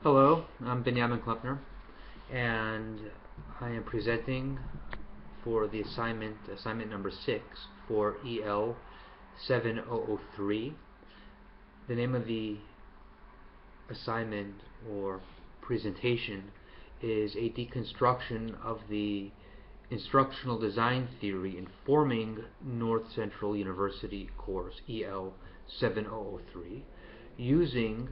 Hello, I'm Benjamin Klepner, and I am presenting for the assignment number 6 for EL 7003. The name of the assignment or presentation is a deconstruction of the Instructional Design Theory informing Northcentral University course EL 7003 using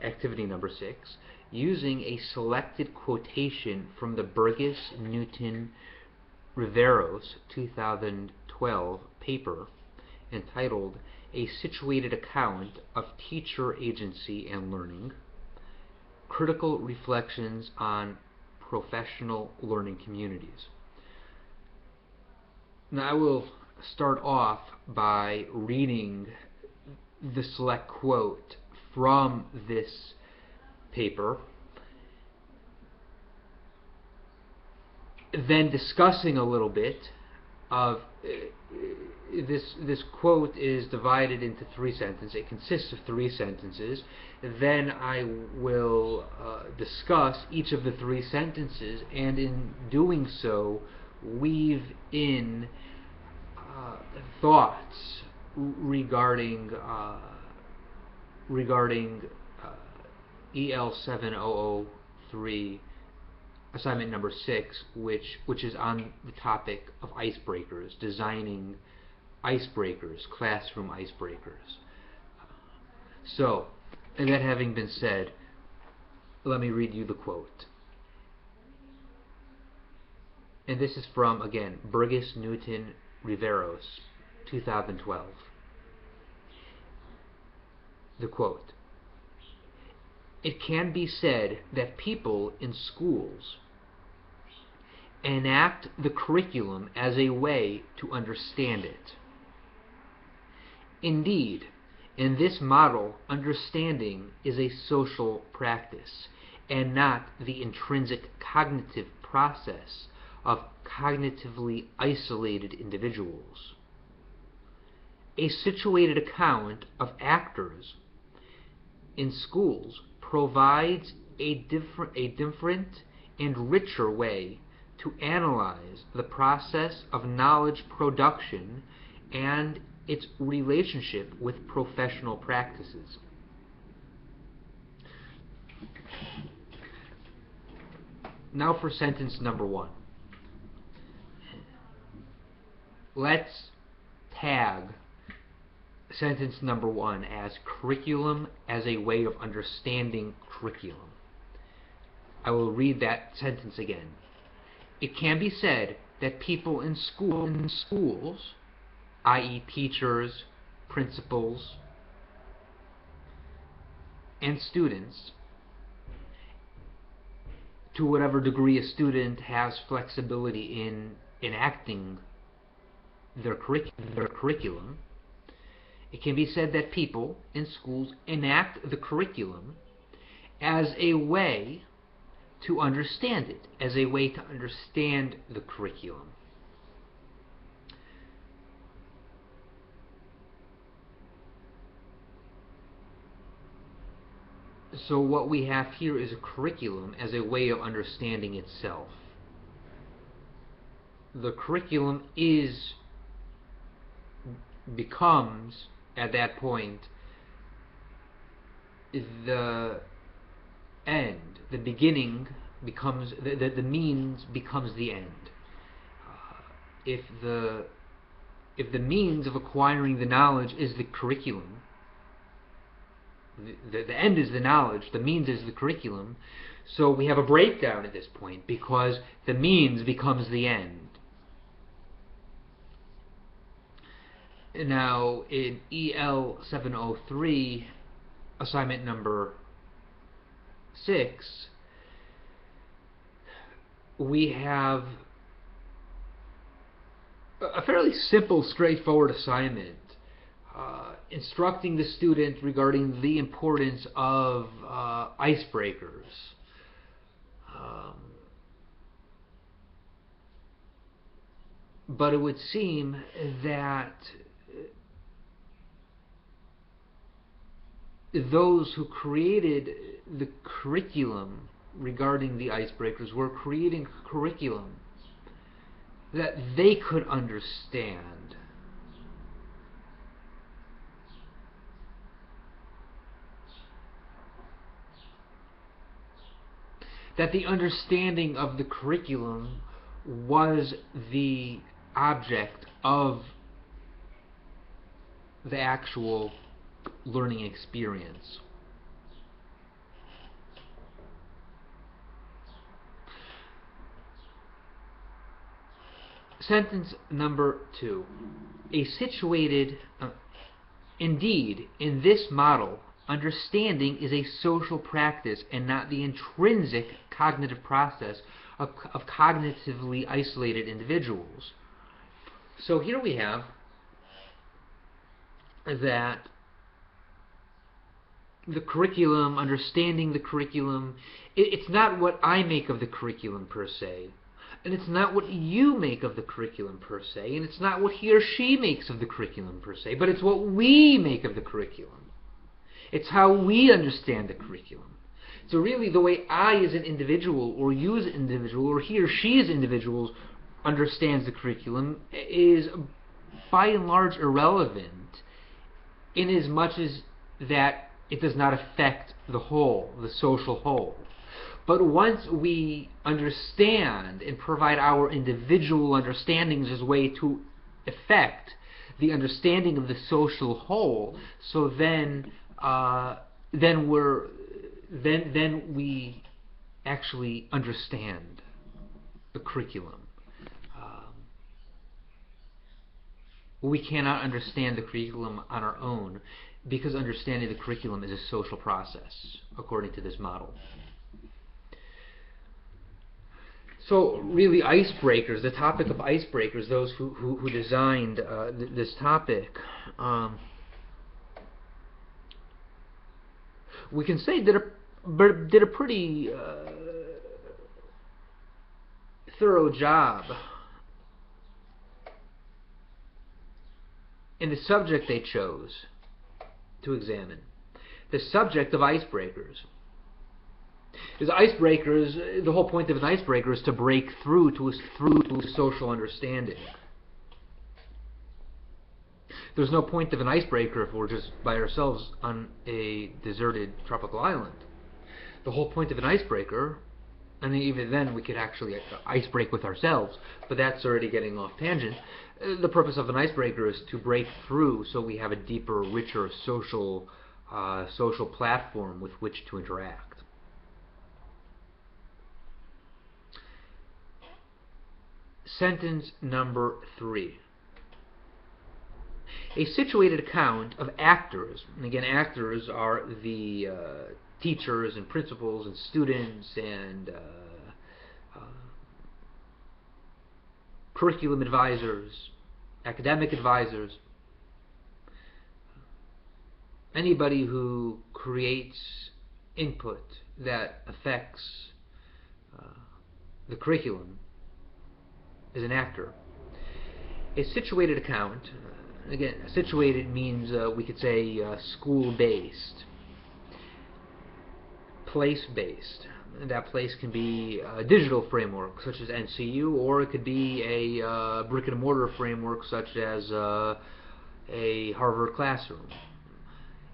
activity number 6, using a selected quotation from the Burgess, Newton, Riveros 2012 paper entitled A Situated Account of Teacher Agency and Learning, Critical Reflections on Professional Learning Communities. Now I will start off by reading the select quote from this paper, then discussing a little bit of this quote is divided into 3 sentences. It consists of 3 sentences. Then I will discuss each of the 3 sentences, and in doing so weave in thoughts regarding EL 7003 assignment number 6, which is on the topic of icebreakers, designing icebreakers, classroom icebreakers. So, and that having been said, let me read you the quote. And this is from, again, Burgess, Newton, Riveros, 2012. The quote: "It can be said that people in schools enact the curriculum as a way to understand it. Indeed, in this model, understanding is a social practice, and not the intrinsic cognitive process of cognitively isolated individuals. A situated account of actors in schools provides a different and richer way to analyze the process of knowledge production and its relationship with professional practices." Now for sentence number 1. Let's tag sentence number 1 as curriculum as a way of understanding curriculum. I will read that sentence again. It can be said that people in schools, i.e. teachers, principals, and students, to whatever degree a student has flexibility in enacting their curriculum, it can be said that people in schools enact the curriculum as a way to understand it, as a way to understand the curriculum. So what we have here is a curriculum as a way of understanding itself. The curriculum becomes, at that point, the end. The beginning becomes the means becomes the end. If the means of acquiring the knowledge is the curriculum, the end is the knowledge, the means is the curriculum. So we have a breakdown at this point because the means becomes the end. Now in EL 703 assignment number 6, we have a fairly simple, straightforward assignment, instructing the student regarding the importance of icebreakers. But it would seem that those who created the curriculum regarding the icebreakers were creating a curriculum that they could understand. That the understanding of the curriculum was the object of the actual learning experience. Sentence number 2. Indeed, in this model, understanding is a social practice and not the intrinsic cognitive process of cognitively isolated individuals. So here we have that the curriculum, understanding the curriculum, it's not what I make of the curriculum per se, and it's not what you make of the curriculum per se, and it's not what he or she makes of the curriculum per se, but it's what we make of the curriculum. It's how we understand the curriculum. So really the way I as an individual, or you as an individual, or he or she as individuals understands the curriculum is by and large irrelevant, in as much as that it does not affect the whole, the social whole. But once we understand and provide our individual understandings as a way to affect the understanding of the social whole, so then we actually understand the curriculum. We cannot understand the curriculum on our own, because understanding the curriculum is a social process, according to this model. So really, icebreakers, the topic of icebreakers, those who designed this topic, we can say did a pretty thorough job in the subject they chose to examine. The subject of icebreakers. Because icebreakers, the whole point of an icebreaker is to break through to social understanding. There's no point of an icebreaker if we're just by ourselves on a deserted tropical island. The whole point of an icebreaker, and even then we could actually icebreak with ourselves, but that's already getting off tangent. The purpose of an icebreaker is to break through so we have a deeper, richer social platform with which to interact. Sentence number 3. A situated account of actors, and again actors are the teachers and principals and students and curriculum advisors, academic advisors, anybody who creates input that affects the curriculum is an actor. A situated account, again, situated means we could say school-based, place-based. And that place can be a digital framework such as NCU, or it could be a brick-and-mortar framework such as a Harvard classroom.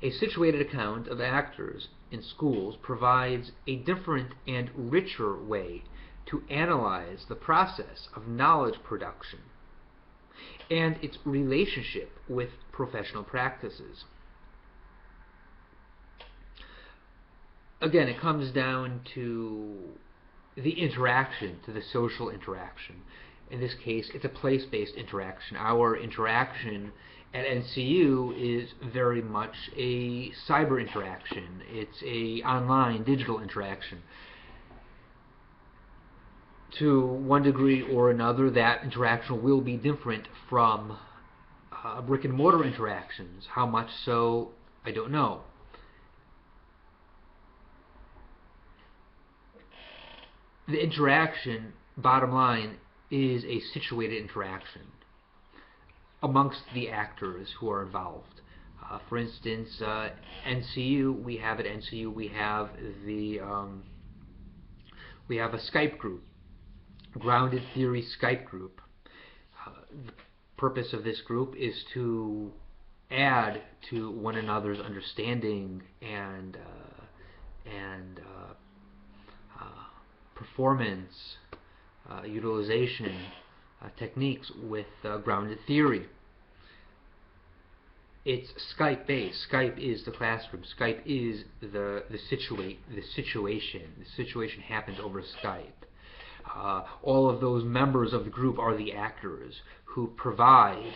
A situated account of actors in schools provides a different and richer way to analyze the process of knowledge production and its relationship with professional practices. Again, it comes down to the interaction, to the social interaction. In this case, it's a place-based interaction. Our interaction at NCU is very much a cyber interaction. It's a online, digital interaction. To one degree or another, that interaction will be different from brick-and-mortar interactions. How much so, I don't know. The interaction, bottom line, is a situated interaction amongst the actors who are involved. For instance, NCU, we have at NCU, we have a Skype group, Grounded Theory Skype group. The purpose of this group is to add to one another's understanding and performance, utilization techniques with grounded theory. It's Skype based. Skype is the classroom. Skype is the situation. The situation happens over Skype. All of those members of the group are the actors who provide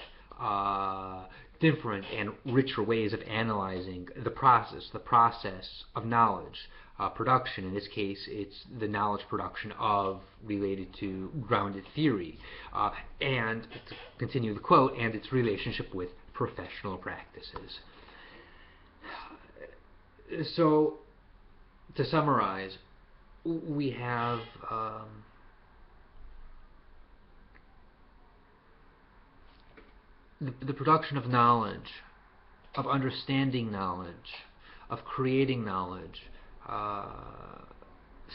different and richer ways of analyzing the process of knowledge production. In this case, it's the knowledge production related to grounded theory, and to continue the quote, and its relationship with professional practices. So, to summarize, we have the production of knowledge, of understanding knowledge, of creating knowledge,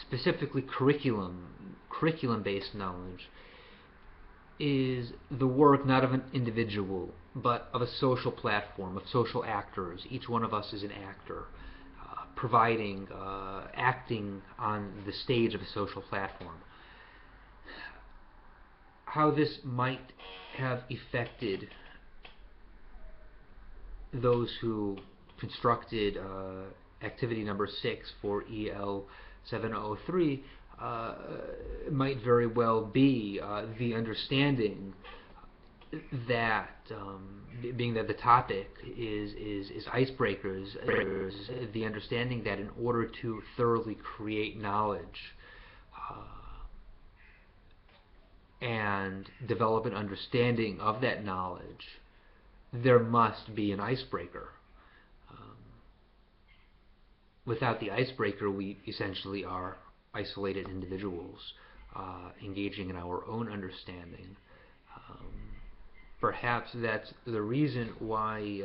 specifically curriculum-based knowledge, is the work not of an individual, but of a social platform, of social actors. Each one of us is an actor, acting on the stage of a social platform. How this might have affected those who constructed activity number 6 for EL 703 might very well be the understanding that, being that the topic is icebreakers, the understanding that in order to thoroughly create knowledge and develop an understanding of that knowledge, there must be an icebreaker. Without the icebreaker, we essentially are isolated individuals engaging in our own understanding. Perhaps that's the reason why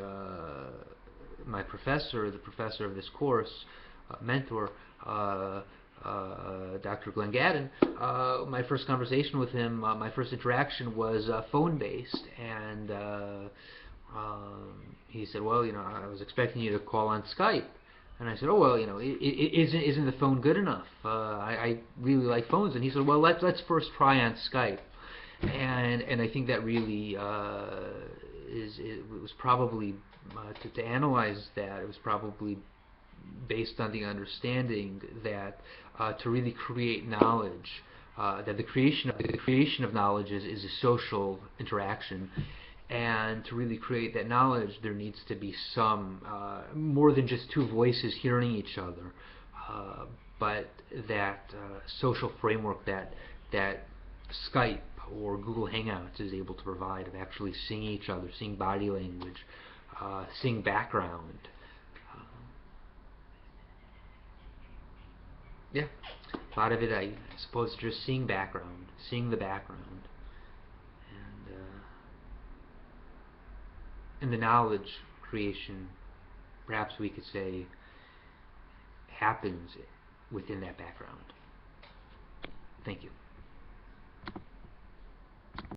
my professor, the professor of this course, mentor, Dr. Glenn Gadden, my first conversation with him, my first interaction was phone-based, and he said, well, I was expecting you to call on Skype. And I said, oh, well, isn't the phone good enough? I really like phones. And he said, well, let's first try on Skype. And I think that really it was probably, to analyze that, it was probably based on the understanding that to really create knowledge, that the creation of knowledge is a social interaction. And to really create that knowledge, there needs to be some, more than just two voices hearing each other, but that social framework that Skype or Google Hangouts is able to provide, of actually seeing each other, seeing body language, seeing background. Yeah, a lot of it, I suppose, just seeing background, seeing the background. And the knowledge creation, perhaps we could say, happens within that background. Thank you.